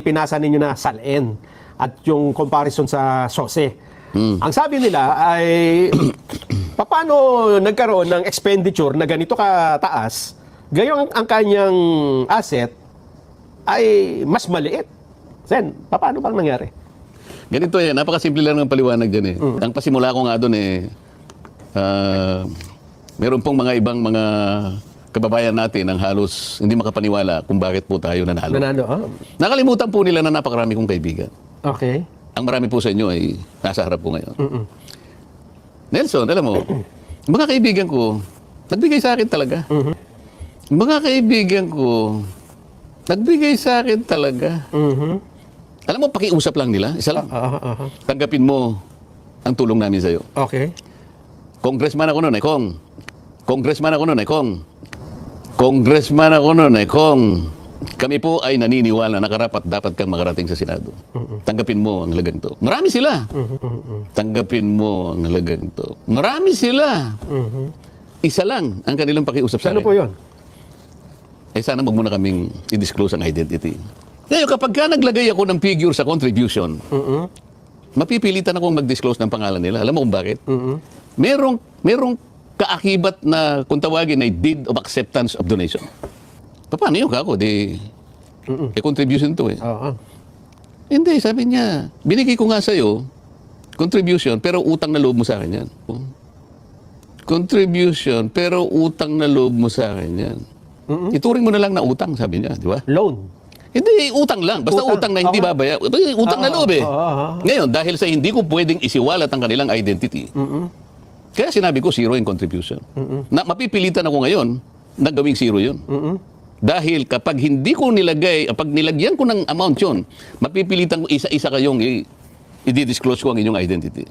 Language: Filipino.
pinasa ninyo na SALN at yung comparison sa SOSE. Ang sabi nila ay paano nagkaroon ng expenditure na ganito kataas, gayong ang kanyang asset ay mas maliit. Sen, paano bang nangyari? Ganito napakasimple lang ng paliwanag dyan Ang pasimula ko nga doon meron pong mga ibang mga kababayan natin ang halos hindi makapaniwala kung bakit po tayo nanalo. Nakalimutan po nila na napakarami kong kaibigan. Okay. Ang marami po sa inyo ay nasa harap po ngayon. Nelson, alam mo, mga kaibigan ko, nagbigay sa akin talaga. Mga kaibigan ko, nagbigay sa akin talaga. Alam mo, pakiusap lang nila, isa lang. Tanggapin mo ang tulong namin sa'yo. Okay. Congressman ako noon, Kong. Congressman ako noon, Kong. Congressman ako noon, Kong. Kami po ay naniniwala na karapat dapat kang makarating sa Senado. Tanggapin mo ang halagang to. Marami sila. Tanggapin mo ang halagang to. Marami sila. Isa lang ang kanilang pakiusap sa akin. Ano po yun? Sana wag muna kaming i-disclose ang identity. Ngayon, kapag ka naglagay ako ng figure sa contribution, mapipilitan akong mag-disclose ng pangalan nila. Alam mo kung bakit? Merong kaakibat na kung tawagin ay deed of acceptance of donation. Paano yun kako? Contribution to Hindi, sabi niya, binigay ko nga sa'yo, contribution, pero utang na loob mo sa akin yan. Contribution, pero utang na loob mo sa akin yan. Ituring mo na lang na utang, sabi niya, di ba? Loan. Hindi, utang lang. Basta utang na hindi babaya. Utang na loob Ngayon, dahil sa hindi ko pwedeng isiwalat ang kanilang identity, kaya sinabi ko, zero in contribution. Na mapipilitan ako ngayon na gawing zero yun. Dahil kapag hindi ko nilagay, pag nilagyan ko ng amount yun, mapipilitan ko isa-isa kayong i-disclose ko ang inyong identity.